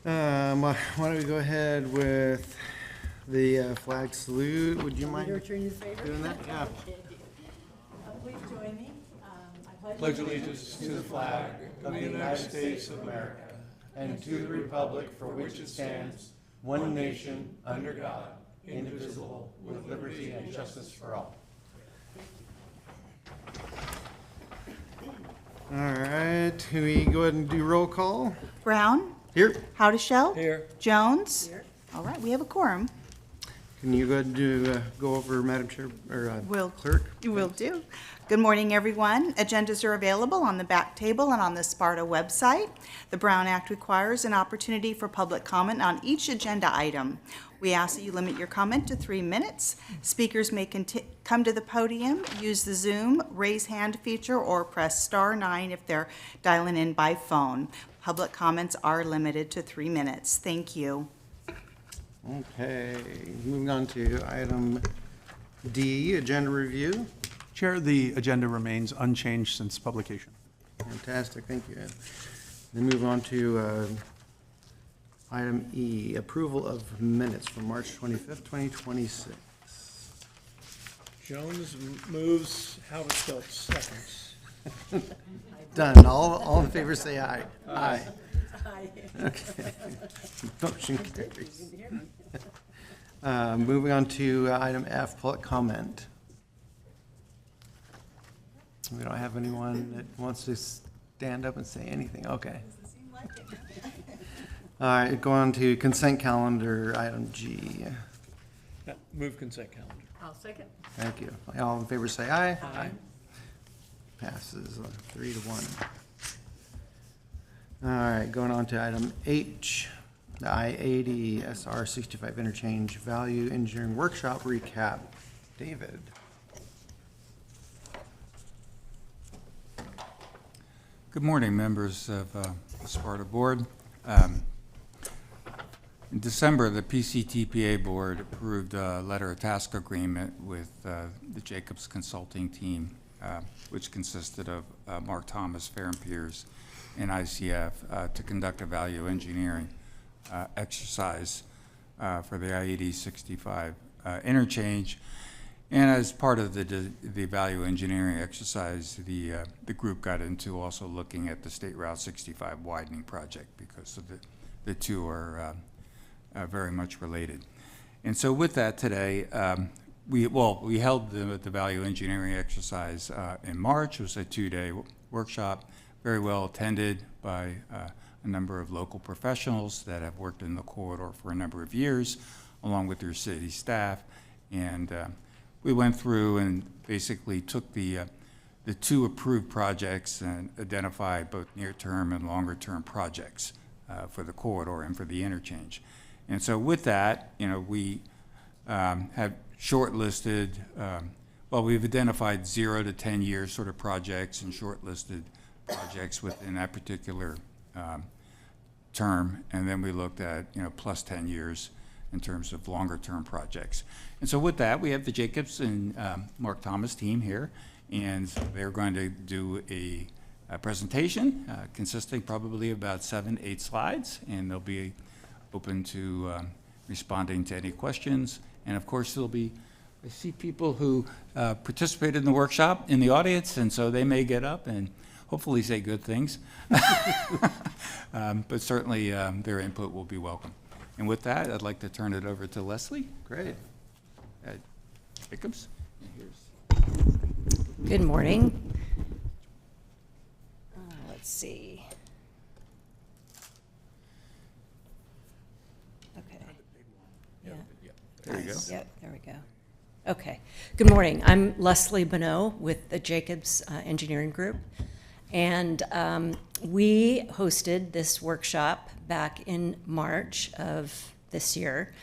Why don't we go ahead with the flag salute? Would you mind doing that? Yeah. Please join me. Pledge allegiance to the flag of the United States of America and to the republic for which it stands, one nation, under God, indivisible, with liberty and justice for all. All right, can we go ahead and do roll call? Brown, Here. Howdeshell. Here. Jones. All right, we have a quorum. Can you go ahead and go over, Madam Chair, or Will. Clerk? You will do. Good morning, everyone. Agendas are available on the back table and on the Sparta website. The Brown Act requires an opportunity for public comment on each agenda item. We ask that you limit your comment to 3 minutes. Speakers may come to the podium, use the Zoom raise hand feature, or press *9 if they're dialing in by phone. Public comments are limited to 3 minutes. Thank you. Okay, moving on to item D, agenda review. Chair, the agenda remains unchanged since publication. Fantastic, thank you, Ed. Then move on to item E, approval of minutes from March 25th, 2026. Jones moves, Howdeshell seconds. Done. All in favor say aye. Aye. Okay. Motion carries. Moving on to item F, public comment. We don't have anyone that wants to stand up and say anything. Okay. All right, go on to consent calendar, item G. Move consent calendar. I'll second. Thank you. All in favor say aye. Aye. Passes 3-1. All right, going on to item H, the I-80 SR65 interchange value engineering workshop recap. David. Good morning, members of the Sparta Board. In December, the PCTPA Board approved a letter of task agreement with the Jacobs Consulting Team, which consisted of Mark Thomas, Fair and Peers, and ICF to conduct a value engineering exercise for the I-80 65 interchange. And as part of the value engineering exercise, the group got into also looking at the State Route 65 widening project because of the two are very much related. And so with that today, we held the value engineering exercise in March. It was a 2-day workshop, very well attended by a number of local professionals that have worked in the corridor for a number of years, along with their city staff. And we went through and basically took the two approved projects and identified both near-term and longer-term projects for the corridor and for the interchange. And so with that, we have shortlisted, we've identified 0 to 10 year sort of projects and shortlisted projects within that particular term. And then we looked at, plus 10 years in terms of longer term projects. And so with that, we have the Jacobs and Mark Thomas team here, and they're going to do a presentation consisting probably of about 7-8 slides, and they'll be open to responding to any questions. And of course, I see people who participated in the workshop in the audience, and so they may get up and hopefully say good things. But certainly their input will be welcome. And with that, I'd like to turn it over to Leslie. Great. Jacobs. Good morning. Let's see. Okay. Yeah. There you go. Yep, there we go. Okay. Good morning. I'm Leslie Bonneau with the Jacobs Engineering Group. And we hosted this workshop back in March of this year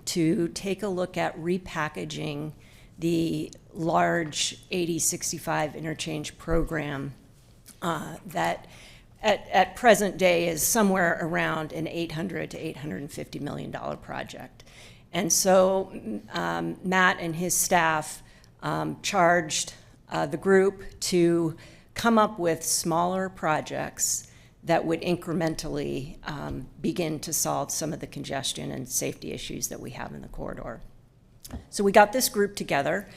to take a look at repackaging the large 8065 interchange program that at present day is somewhere around an $800 to $850 million project. And so Matt and his staff charged the group to come up with smaller projects that would incrementally begin to solve some of the congestion and safety issues that we have in the corridor. So we got this group together.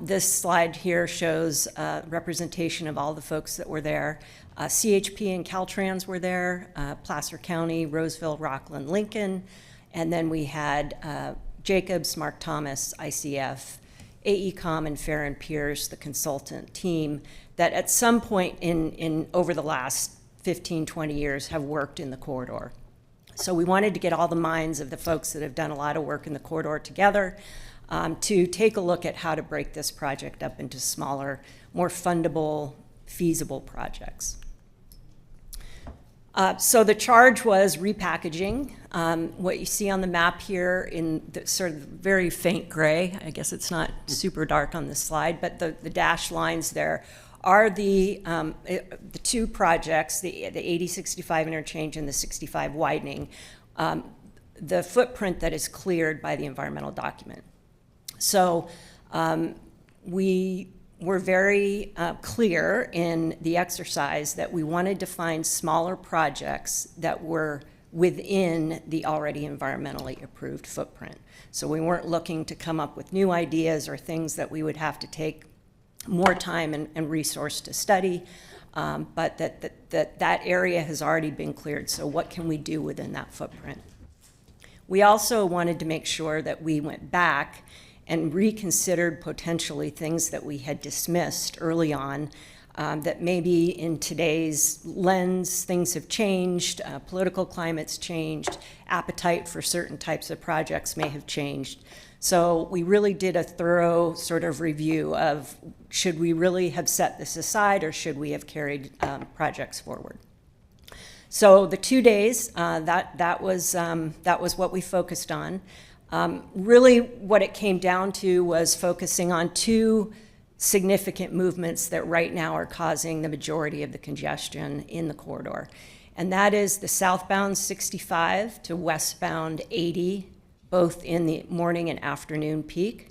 This slide here shows representation of all the folks that were there. CHP and Caltrans were there, Placer County, Roseville, Rockland, Lincoln, and then we had Jacobs, Mark Thomas, ICF, AECom, and Fair and Pierce, the consultant team that at some point in over the last 15, 20 years have worked in the corridor. So we wanted to get all the minds of the folks that have done a lot of work in the corridor together to take a look at how to break this project up into smaller, more fundable, feasible projects. So the charge was repackaging. What you see on the map here in the sort of very faint gray, I guess it's not super dark on this slide, but the dashed lines there are the two projects, the 80-65 interchange and the 65 widening, the footprint that is cleared by the environmental document. So we were very clear in the exercise that we wanted to find smaller projects that were within the already environmentally approved footprint. So we weren't looking to come up with new ideas or things that we would have to take more time and resource to study, but that area has already been cleared. So what can we do within that footprint? We also wanted to make sure that we went back and reconsidered potentially things that we had dismissed early on, that maybe in today's lens, things have changed, political climate's changed, appetite for certain types of projects may have changed. So we really did a thorough sort of review of should we really have set this aside or should we have carried projects forward. So the 2 days, that was what we focused on. Really what it came down to was focusing on two significant movements that right now are causing the majority of the congestion in the corridor. And that is the southbound 65 to westbound 80, both in the morning and afternoon peak,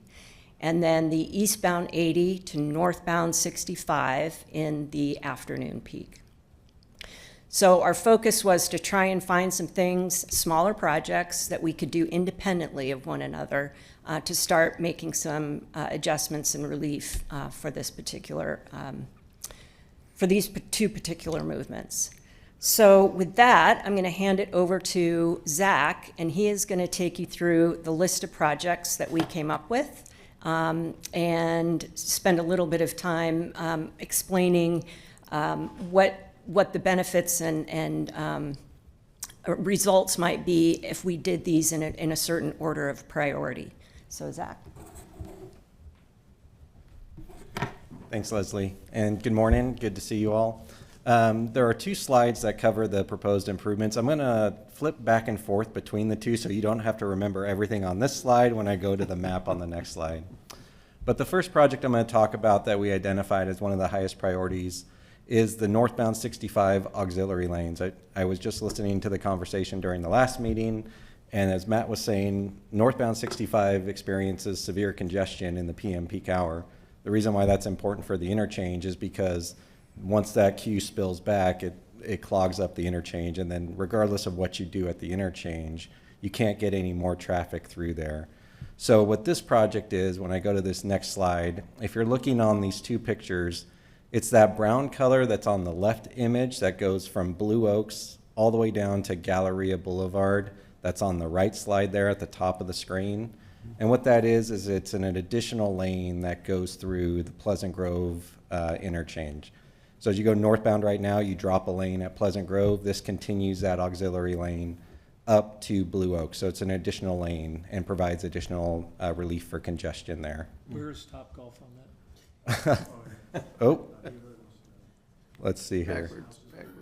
and then the eastbound 80 to northbound 65 in the afternoon peak. So our focus was to try and find some things, smaller projects that we could do independently of one another to start making some adjustments and relief for this particular, for these two particular movements. So with that, I'm going to hand it over to Zach, and he is going to take you through the list of projects that we came up with and spend a little bit of time explaining what the benefits and results might be if we did these in a certain order of priority. So Zach. Thanks, Leslie, and good morning. Good to see you all. There are two slides that cover the proposed improvements. I'm going to flip back and forth between the two so you don't have to remember everything on this slide when I go to the map on the next slide. But the first project I'm going to talk about that we identified as one of the highest priorities is the northbound 65 auxiliary lanes. I was just listening to the conversation during the last meeting, and as Matt was saying, northbound 65 experiences severe congestion in the PM peak hour. The reason why that's important for the interchange is because once that queue spills back, it clogs up the interchange, and then regardless of what you do at the interchange, you can't get any more traffic through there. So what this project is, when I go to this next slide, if you're looking on these two pictures, it's that brown color that's on the left image that goes from Blue Oaks all the way down to Galleria Boulevard. That's on the right slide there at the top of the screen. And what that is it's an additional lane that goes through the Pleasant Grove interchange. So as you go northbound right now, you drop a lane at Pleasant Grove. This continues that auxiliary lane up to Blue Oaks. So it's an additional lane and provides additional relief for congestion there. Where's Topgolf on that? Oh, let's see here.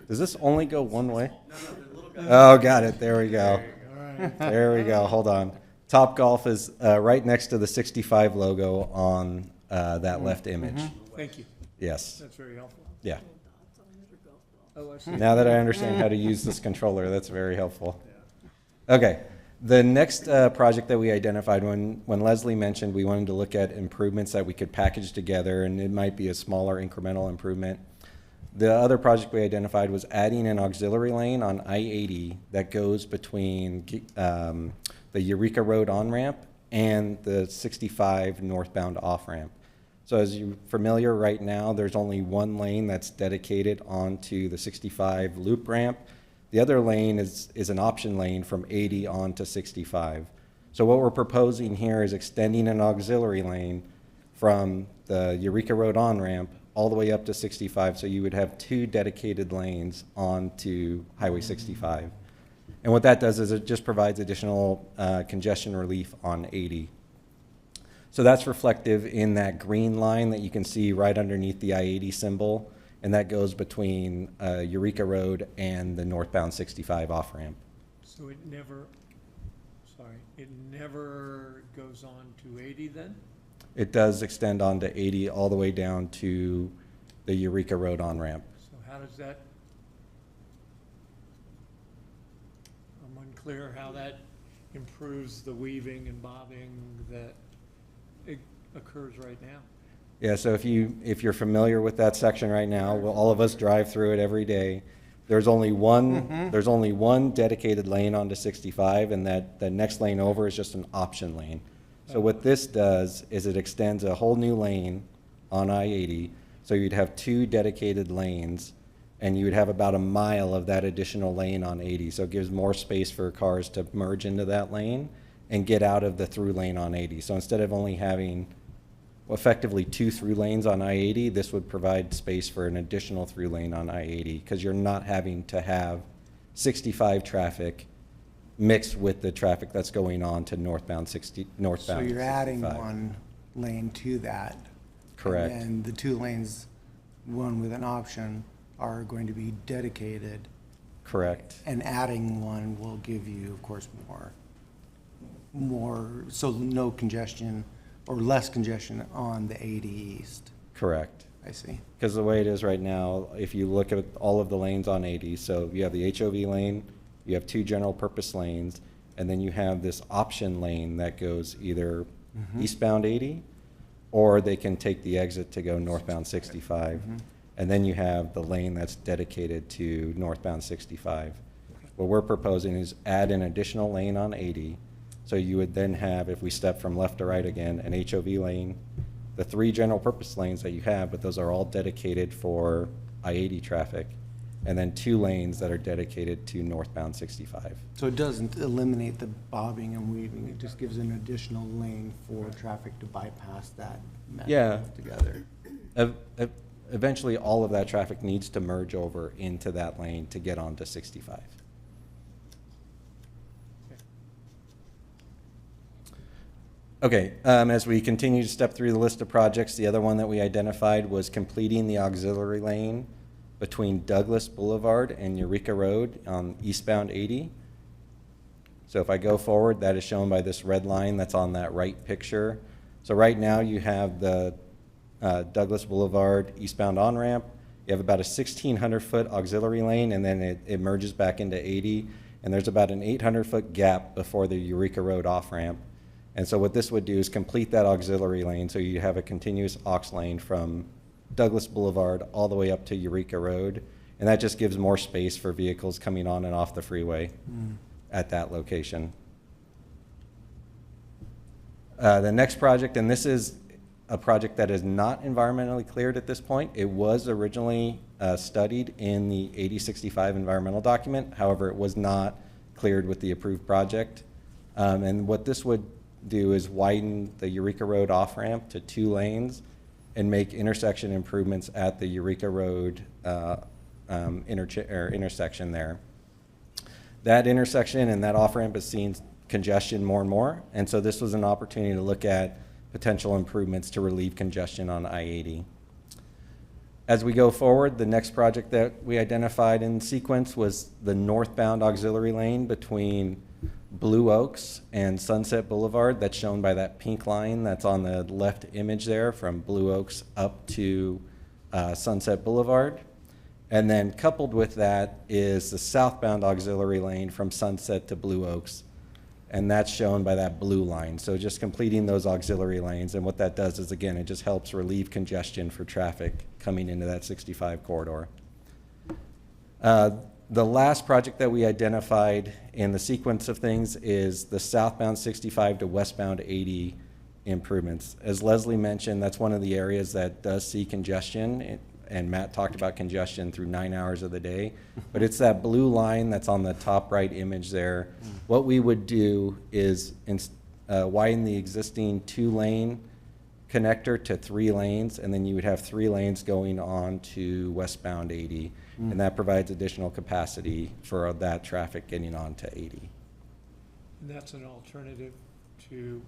Does this only go one way? Oh, got it. There we go. There we go. Hold on. Topgolf is right next to the 65 logo on that left image. Thank you. Yes. That's very helpful. Yeah. Oh, I see. Now that I understand how to use this controller, that's very helpful. Okay. The next project that we identified when Leslie mentioned we wanted to look at improvements that we could package together, and it might be a smaller incremental improvement. The other project we identified was adding an auxiliary lane on I-80 that goes between the Eureka Road on-ramp and the 65 northbound off-ramp. So as you're familiar right now, there's only one lane that's dedicated onto the 65 loop ramp. The other lane is an option lane from 80 on to 65. So what we're proposing here is extending an auxiliary lane from the Eureka Road on-ramp all the way up to 65, so you would have 2 dedicated lanes onto Highway 65. And what that does is it just provides additional congestion relief on 80. So that's reflective in that green line that you can see right underneath the I-80 symbol, and that goes between Eureka Road and the northbound 65 off-ramp. So it never goes on to 80 then? It does extend onto 80 all the way down to the Eureka Road on-ramp. So how does that, I'm unclear how that improves the weaving and bobbing that it occurs right now. Yeah, so if you're familiar with that section right now, well, all of us drive through it every day. There's only one dedicated lane onto 65, and that next lane over is just an option lane. So what this does is it extends a whole new lane on I-80, so you'd have 2 dedicated lanes, and you would have about a mile of that additional lane on 80. So it gives more space for cars to merge into that lane and get out of the through lane on 80. So instead of only having effectively 2 through lanes on I-80, this would provide space for an additional through lane on I-80, because you're not having to have 65 traffic mixed with the traffic that's going on to northbound 65. So you're adding one lane to that. Correct. And the 2 lanes, one with an option, are going to be dedicated. Correct. And adding one will give you, of course, more, so no congestion or less congestion on the 80 East. Correct. I see. Because the way it is right now, if you look at all of the lanes on 80, so you have the HOV lane, you have 2 general purpose lanes, and then you have this option lane that goes either eastbound 80, or they can take the exit to go northbound 65. And then you have the lane that's dedicated to northbound 65. What we're proposing is add an additional lane on 80. So you would then have, if we step from left to right again, an HOV lane, the 3 general purpose lanes that you have, but those are all dedicated for I-80 traffic, and then 2 lanes that are dedicated to northbound 65. So it doesn't eliminate the bobbing and weaving, it just gives an additional lane for traffic to bypass that method Yeah. altogether. Eventually, all of that traffic needs to merge over into that lane to get onto 65. Okay, as we continue to step through the list of projects, the other one that we identified was completing the auxiliary lane between Douglas Boulevard and Eureka Road on eastbound 80. So if I go forward, that is shown by this red line that's on that right picture. So right now you have the Douglas Boulevard eastbound on-ramp. You have about a 1,600-foot auxiliary lane, and then it merges back into 80. And there's about an 800-foot gap before the Eureka Road off-ramp. And so what this would do is complete that auxiliary lane, so you have a continuous aux lane from Douglas Boulevard all the way up to Eureka Road. And that just gives more space for vehicles coming on and off the freeway at that location. The next project, and this is a project that is not environmentally cleared at this point. It was originally studied in the 8065 environmental document. However, it was not cleared with the approved project. And what this would do is widen the Eureka Road off-ramp to 2 lanes and make intersection improvements at the Eureka Road intersection there. That intersection and that off-ramp has seen congestion more and more, and so this was an opportunity to look at potential improvements to relieve congestion on I-80. As we go forward, the next project that we identified in sequence was the northbound auxiliary lane between Blue Oaks and Sunset Boulevard. That's shown by that pink line that's on the left image there, from Blue Oaks up to Sunset Boulevard. And then coupled with that is the southbound auxiliary lane from Sunset to Blue Oaks. And that's shown by that blue line. So just completing those auxiliary lanes. And what that does is, again, it just helps relieve congestion for traffic coming into that 65 corridor. The last project that we identified in the sequence of things is the southbound 65 to westbound 80 improvements. As Leslie mentioned, that's one of the areas that does see congestion, and Matt talked about congestion through 9 hours of the day. But it's that blue line that's on the top right image there. What we would do is widen the existing 2-lane connector to 3 lanes, and then you would have 3 lanes going on to westbound 80. And that provides additional capacity for that traffic getting on to 80. And that's an alternative to?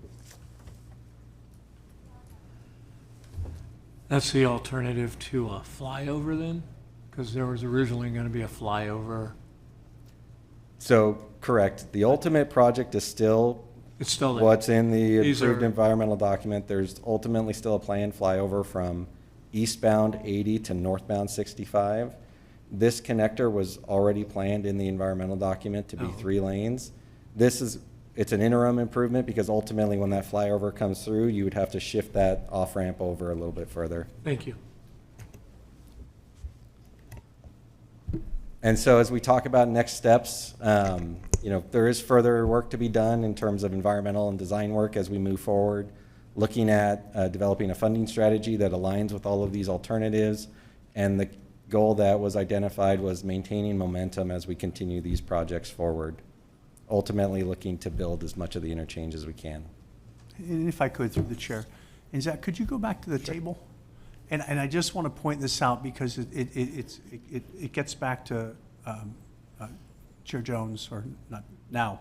That's the alternative to a flyover then? Because there was originally going to be a flyover. So, correct. The ultimate project is still It's still there. what's in the These approved are- environmental document. There's ultimately still a planned flyover from eastbound 80 to northbound 65. This connector was already planned in the environmental document to be Oh. 3 lanes. It's an interim improvement because ultimately when that flyover comes through, you would have to shift that off-ramp over a little bit further. Thank you. And so as we talk about next steps, there is further work to be done in terms of environmental and design work as we move forward, looking at developing a funding strategy that aligns with all of these alternatives. And the goal that was identified was maintaining momentum as we continue these projects forward, ultimately looking to build as much of the interchange as we can. And if I could, through the chair, and Zach, could you go back to the table? And I just want to point this out because it gets back to Chair Jones, or not now,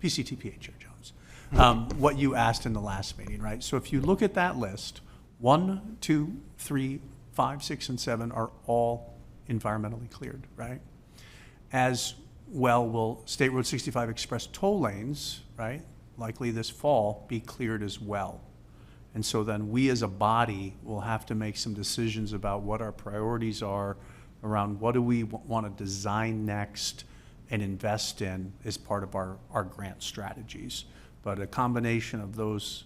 PCTPA Chair Jones, what you asked in the last meeting, right? So if you look at that list, 1, 2, 3, 5, 6, and 7 are all environmentally cleared, right? As well will State Road 65 express toll lanes, right, likely this fall, be cleared as well. And so then we as a body will have to make some decisions about what our priorities are around what do we want to design next and invest in as part of our grant strategies. But a combination of those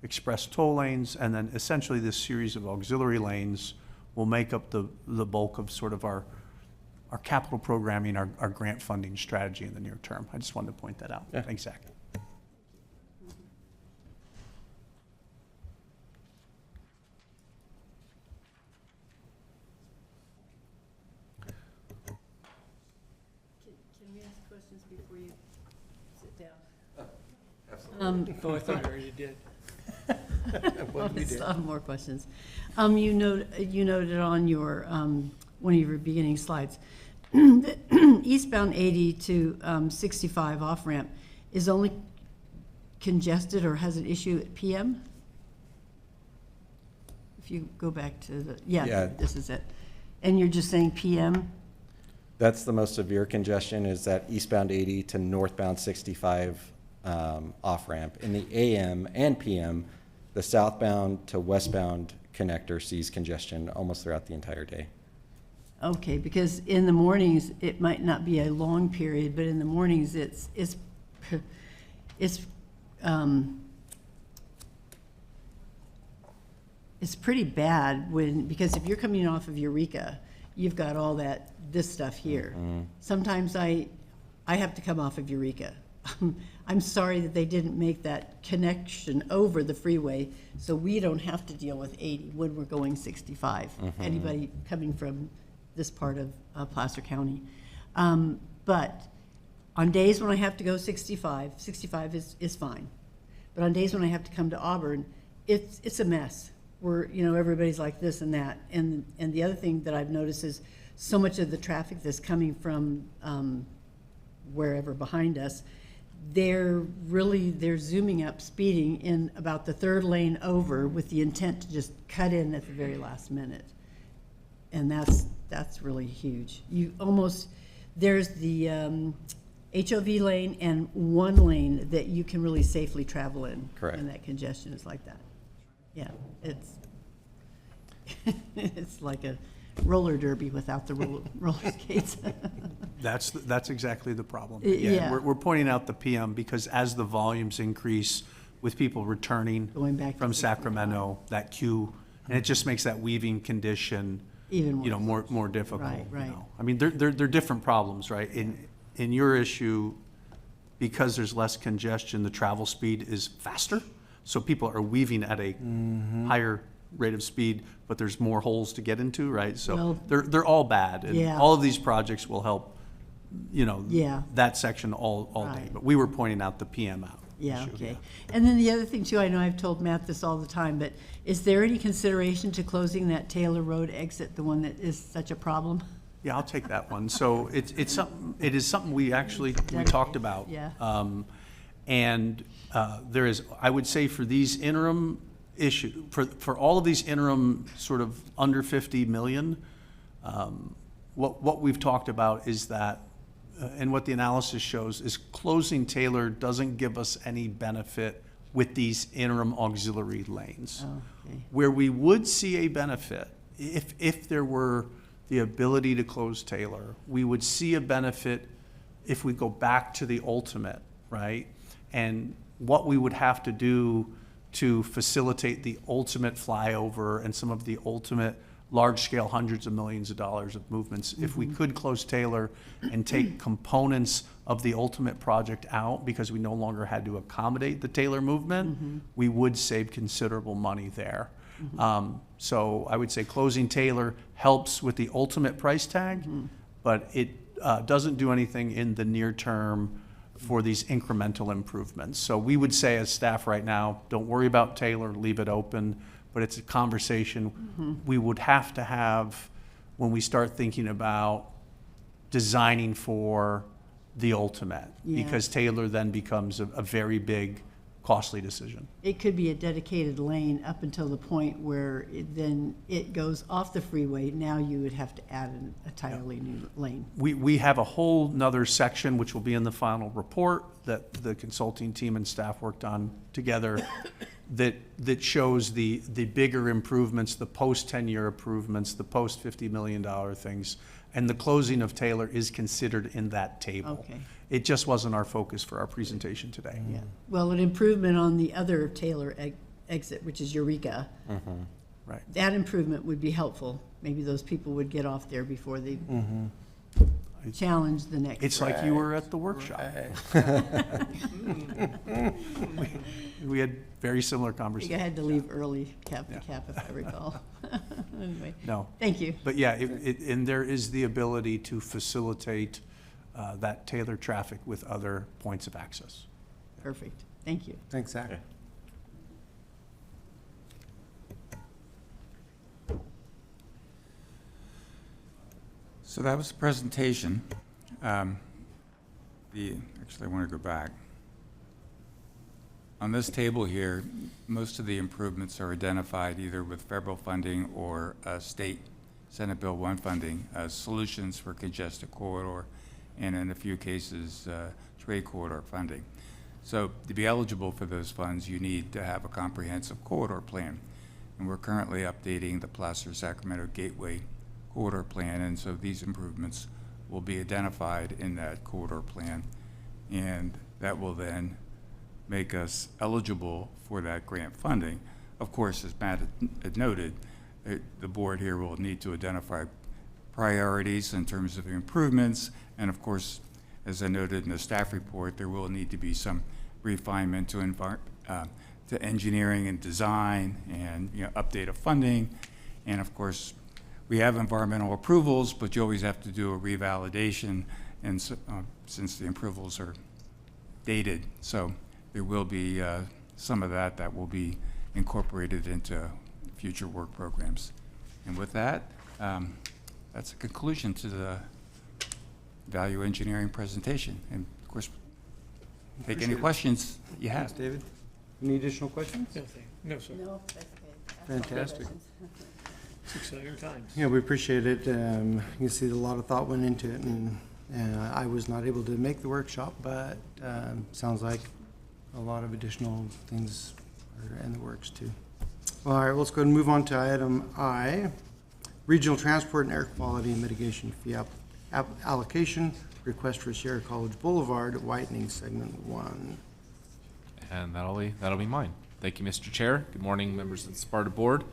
express toll lanes and then essentially this series of auxiliary lanes will make up the bulk of sort of our capital programming, our grant funding strategy in the near term. I just wanted to point that out. Yeah. Thanks, Zach. Can we ask questions before you sit down? Oh, I thought I already did. I still have more questions. You noted on your, one of your beginning slides, that eastbound 80 to 65 off-ramp is only congested or has an issue at PM? If you go back to the, Yeah. this is it. And you're just saying PM? That's the most severe congestion, is that eastbound 80 to northbound 65 off-ramp. In the AM and PM, the southbound to westbound connector sees congestion almost throughout the entire day. Okay, because in the mornings, it might not be a long period, but in the mornings, it's pretty bad because if you're coming off of Eureka, you've got all this stuff here. Sometimes I have to come off of Eureka. I'm sorry that they didn't make that connection over the freeway, so we don't have to deal with 80 when we're going 65. Anybody coming from this part of Placer County. But on days when I have to go 65 is fine. But on days when I have to come to Auburn, it's a mess. Everybody's like this and that. And the other thing that I've noticed is so much of the traffic that's coming from wherever behind us, they're zooming up, speeding in about the third lane over with the intent to just cut in at the very last minute. And that's really huge. There's the HOV lane and one lane that you can really safely travel in. Correct. And that congestion is like that. Yeah, it's like a roller derby without the roller skates. That's exactly the problem. Yeah. We're pointing out the PM because as the volumes increase with people returning Going back to from 65. Sacramento, that queue, and it just makes that weaving condition Even you know, worse. more difficult. Right, you right. know. I mean, they're different problems, right? In your issue, because there's less congestion, the travel speed is faster. So people are weaving at a higher rate of speed, but there's more holes to get into, right? So Well- they're all bad. And Yeah. all of these projects will help, you know, Yeah. that section all day. Right. But we were pointing out the PM out. Yeah, issue, okay. And then the other thing too, I know I've told Matt this all the time, but is there any consideration to closing that Taylor Road exit, the one that is such a problem? Yeah, I'll take that one. So it is something we talked about. Yeah. And there is, I would say for these interim for all of these interim sort of under 50 million, what we've talked about is that, and what the analysis shows is closing Taylor doesn't give us any benefit with these interim auxiliary lanes. Oh, okay. Where we would see a benefit, if there were the ability to close Taylor, we would see a benefit if we go back to the ultimate, right? And what we would have to do to facilitate the ultimate flyover and some of the ultimate large-scale hundreds of millions of dollars of movements. If we could close Taylor and take components of the ultimate project out because we no longer had to accommodate the Taylor movement, we would save considerable money there. So I would say closing Taylor helps with the ultimate price tag, but it doesn't do anything in the near term for these incremental improvements. So we would say as staff right now, don't worry about Taylor, leave it open, but it's a conversation we would have to have when we start thinking about designing for the ultimate, Yeah. because Taylor then becomes a very big, costly decision. It could be a dedicated lane up until the point where then it goes off the freeway. Now you would have to add an entirely new lane. We have a whole nother section, which will be in the final report, that the consulting team and staff worked on together, that shows the bigger improvements, the post-10-year improvements, the post-$50 million things, and the closing of Taylor is considered in that table. Okay. It just wasn't our focus for our presentation today. Yeah. Well, an improvement on the other Taylor exit, which is Eureka, Right. that improvement would be helpful. Maybe those people would get off there before they challenge the next. It's like you were at the workshop. We had very similar I think I conversations. had to leave early, cap to Yeah. cap, if I recall. Anyway, No. thank you. But yeah, and there is the ability to facilitate that Taylor traffic with other points of access. Perfect. Thank you. Thanks, Zach. So that was the presentation. Actually, I want to go back. On this table here, most of the improvements are identified either with federal funding or state Senate Bill 1 funding, solutions for congested corridor, and in a few cases, trade corridor funding. So to be eligible for those funds, you need to have a comprehensive corridor plan. And we're currently updating the Placer-Sacramento Gateway corridor plan, and so these improvements will be identified in that corridor plan, and that will then make us eligible for that grant funding. Of course, as Matt had noted, the board here will need to identify priorities in terms of improvements, and of course, as I noted in the staff report, there will need to be some refinement to engineering and design and update of funding, and of course, we have environmental approvals, but you always have to do a revalidation, and so, since the approvals are dated, so there will be some of that will be incorporated into future work programs. And with that, that's a conclusion to the value engineering presentation. And of course, take any questions you Thanks, have. David. Any additional questions? No, sir. No, that's okay. Fantastic. It's exciting times. Yeah, we appreciate it. You can see a lot of thought went into it, and I was not able to make the workshop, but sounds like a lot of additional things are in the works too. All right, let's go ahead and move on to item I, Regional Transport and Air Quality Mitigation Fee Allocation, request for Sierra College Boulevard widening segment 1. And that'll be mine. Thank you, Mr. Chair. Good morning, members of the SPARTA Board.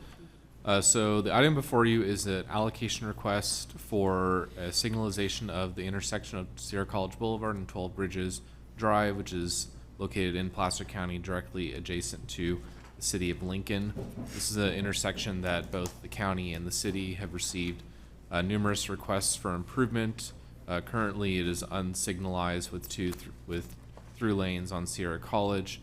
So the item before you is an allocation request for a signalization of the intersection of Sierra College Boulevard and 12 Bridges Drive, which is located in Placer County, directly adjacent to the city of Lincoln. This is an intersection that both the county and the city have received numerous requests for improvement. Currently, it is unsignalized with with through lanes on Sierra College.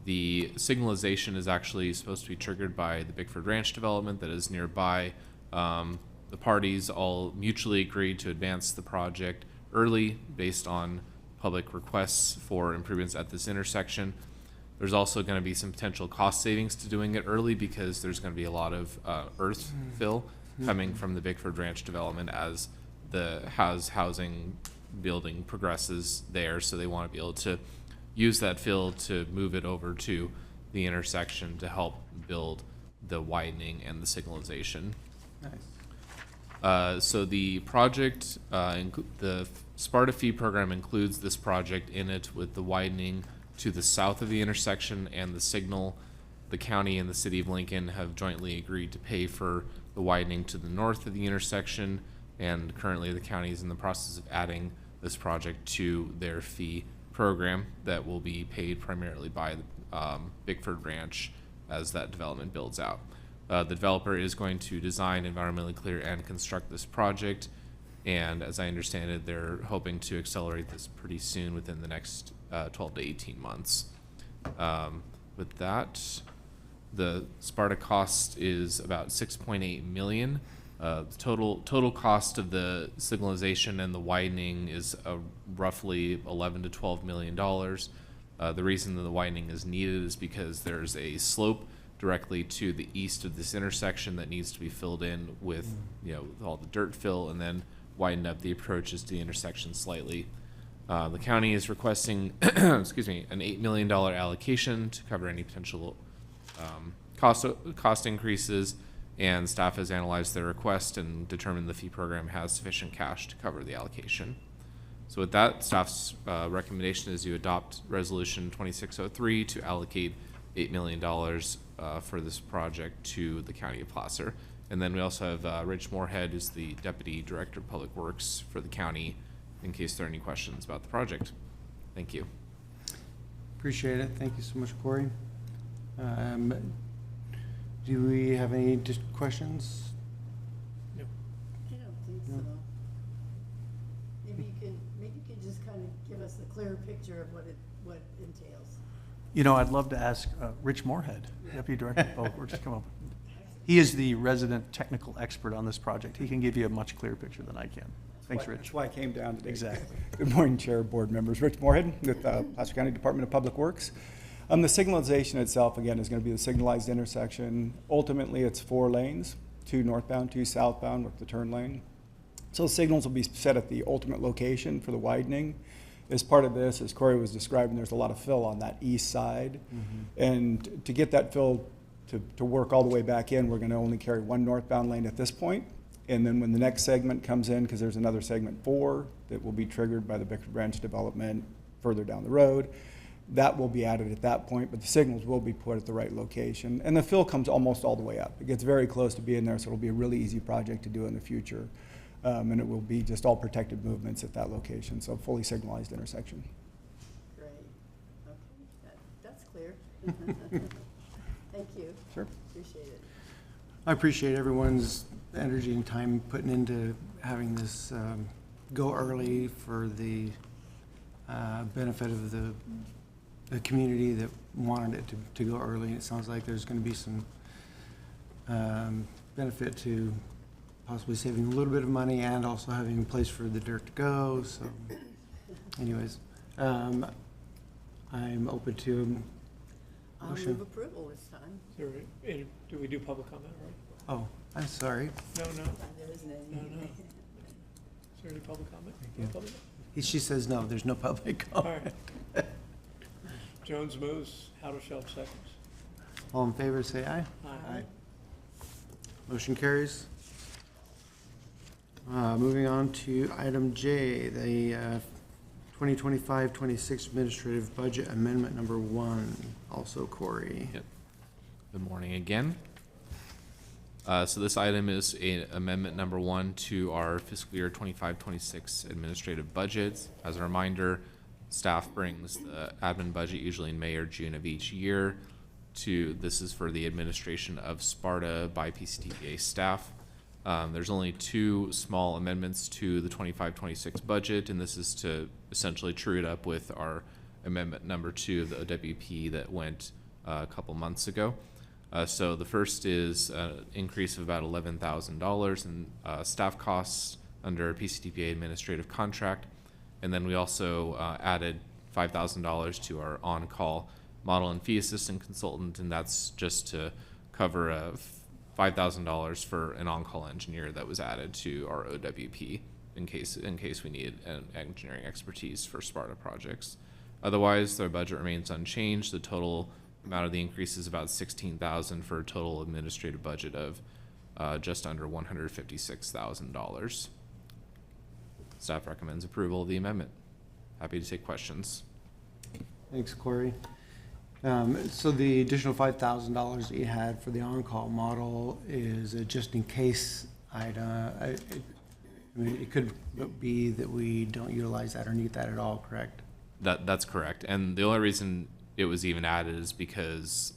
The signalization is actually supposed to be triggered by the Bickford Ranch development that is nearby. The parties all mutually agreed to advance the project early based on public requests for improvements at this intersection. There's also going to be some potential cost savings to doing it early because there's going to be a lot of earth fill coming from the Bickford Ranch development as the housing building progresses there. So they want to be able to use that fill to move it over to the intersection to help build the widening and the signalization. Nice. So the project, the Sparta fee program includes this project in it with the widening to the south of the intersection and the signal. The county and the city of Lincoln have jointly agreed to pay for the widening to the north of the intersection, and currently the county is in the process of adding this project to their fee program that will be paid primarily by the Bickford Ranch as that development builds out. The developer is going to design, environmentally clear, and construct this project, and as I understand it, they're hoping to accelerate this pretty soon within the next 12 to 18 months. With that, the Sparta cost is about 6.8 million. The total cost of the signalization and the widening is roughly 11 to 12 million dollars. The reason that the widening is needed is because there's a slope directly to the east of this intersection that needs to be filled in with, all the dirt fill, and then widen up the approaches to the intersection slightly. The county is requesting, excuse me, an $8 million allocation to cover any potential cost increases, and staff has analyzed their request and determined the fee program has sufficient cash to cover the allocation. So with that, staff's recommendation is you adopt Resolution 2603 to allocate $8 million for this project to the County of Placer. And then we also have Rich Moorhead, who's the Deputy Director of Public Works for the county, in case there are any questions about the project. Thank you. Appreciate it. Thank you so much, Corey. Do we have any questions? I don't think so. Maybe you can just kind of give us a clearer picture of what it entails. I'd love to ask Rich Moorhead, Deputy Director of Public Works, to come up. He is the resident technical expert on this project. He can give you a much clearer picture than I can. Thanks, Rich. That's why I came down today. Exactly. Good morning, Chair, board members. Rich Moorhead with Placer County Department of Public Works. The signalization itself, again, is going to be the signalized intersection. Ultimately, it's 4 lanes, 2 northbound, 2 southbound with the turn lane. So the signals will be set at the ultimate location for the widening. As part of this, as Corey was describing, there's a lot of fill on that east side. And to get that fill to work all the way back in, we're going to only carry 1 northbound lane at this point. And then when the next segment comes in, because there's another segment 4 that will be triggered by the Bickford Ranch development further down the road, that will be added at that point, but the signals will be put at the right location. And the fill comes almost all the way up. It gets very close to being there, so it'll be a really easy project to do in the future. And it will be just all protected movements at that location, so fully signalized intersection. Great. Okay, that's clear. Thank you. Sure. Appreciate it. I appreciate everyone's energy and time putting into having this go early for the benefit of the community that wanted it to go early. It sounds like there's going to be some benefit to possibly saving a little bit of money and also having a place for the dirt to go. So anyways, I'm open to I'll motion. move approval this time. Do we do public comment, right? Oh, I'm sorry. No. There isn't any. No. Is there any public comment? you. No public? She says no, there's no public All comment. right. Jones moves, Howard-Shelf seconds. All in favor, say aye. Aye. Motion carries. Moving on to item J, the 2025-26 Administrative Budget Amendment Number 1, also Corey. Yep. Good morning again. So this item is amendment number 1 to our fiscal year 25-26 administrative budgets. As a reminder, staff brings the admin budget usually in May or June of each year this is for the administration of Sparta by PCTPA staff. There's only 2 small amendments to the 25-26 budget, and this is to essentially true it up with our amendment number 2 of the OWP that went a couple months ago. So the first is an increase of about $11,000 in staff costs under PCTPA administrative contract. And then we also added $5,000 to our on-call model and fee assistant consultant, and that's just to cover $5,000 for an on-call engineer that was added to our OWP in case we needed an engineering expertise for Sparta projects. Otherwise, their budget remains unchanged. The total amount of the increase is about $16,000 for a total administrative budget of just under $156,000. Staff recommends approval of the amendment. Happy to take questions. Thanks, Corey. So the additional $5,000 that you had for the on-call model is a just-in-case item. I mean, it could be that we don't utilize that or need that at all, correct? That's correct. And the only reason it was even added is because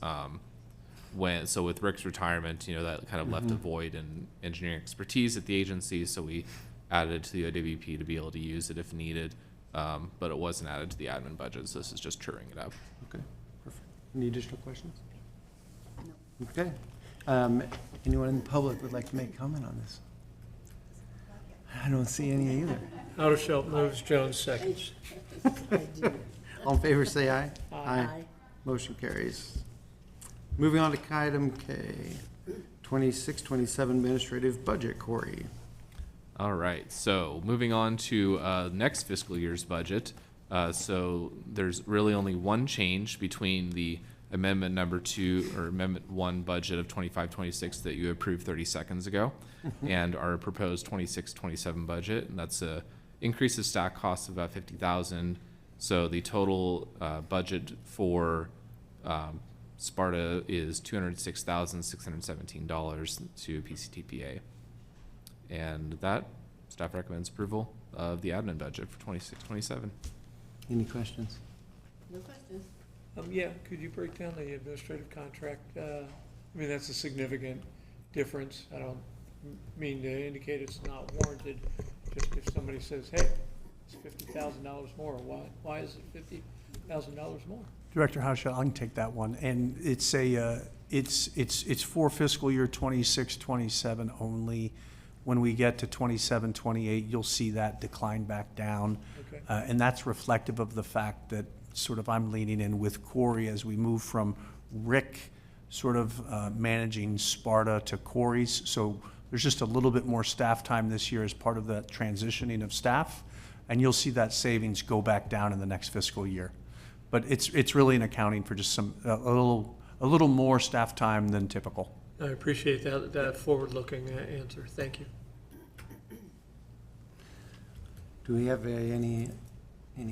with Rick's retirement, that kind of left a void in engineering expertise at the agency, so we added it to the OWP to be able to use it if needed, but it wasn't added to the admin budget, so this is just truing it up. Okay, perfect. Any additional questions? No. Okay. Anyone in the public would like to make comment on this? I don't see any either. Addishelt moves, Jones seconds. All in favor, say aye. Aye. Motion carries. Moving on to item K, 26-27 administrative budget, Corey. All right, so moving on to next fiscal year's budget. So there's really only one change between the amendment number 2 or amendment 1 budget of 25-26 that you approved 30 seconds ago and our proposed 26-27 budget, and that's a increase of staff costs of about $50,000. So the total budget for Sparta is $206,617 to PCTPA. And that, staff recommends approval of the admin budget for 26-27. Any questions? No questions. Yeah, could you break down the administrative contract? I mean, that's a significant difference. I don't mean to indicate it's not warranted. Just if somebody says, hey, it's $50,000 more, why is it $50,000 more? Director Hauschild, I can take that one. And it's it's for fiscal year 26-27 only. When we get to 27-28, you'll see that decline back down. Okay. And that's reflective of the fact that sort of I'm leaning in with Corey as we move from Rick sort of managing Sparta to Corey's. So there's just a little bit more staff time this year as part of that transitioning of staff. And you'll see that savings go back down in the next fiscal year. But it's really an accounting for just a little more staff time than typical. I appreciate that forward-looking answer. Thank you. Do we have any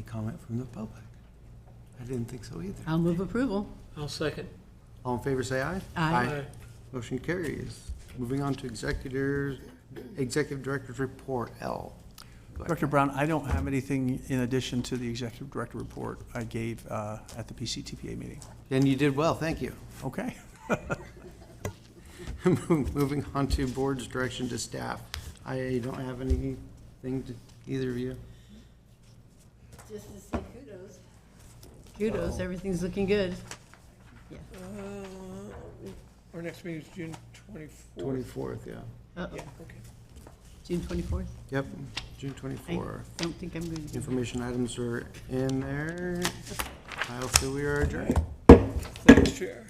comment from the public? I didn't think so either. I'll move approval. I'll second. All in favor, say aye. Aye. Motion carries. Moving on to Executive Director's Report, L. Go ahead. Director Brown, I don't have anything in addition to the Executive Director report I gave at the PCTPA meeting. And you did well, thank you. Okay. Moving on to Board's direction to staff. I don't have anything to either of you. Just to say kudos. Kudos, everything's looking good. Yeah. Our next meeting is June 24th. 24th, yeah. Uh-oh. Yeah, okay. June 24th? Yep, June I 24th. don't think I'm going to. Information items are in there. I'll say we are adjourned. Thanks, Chair.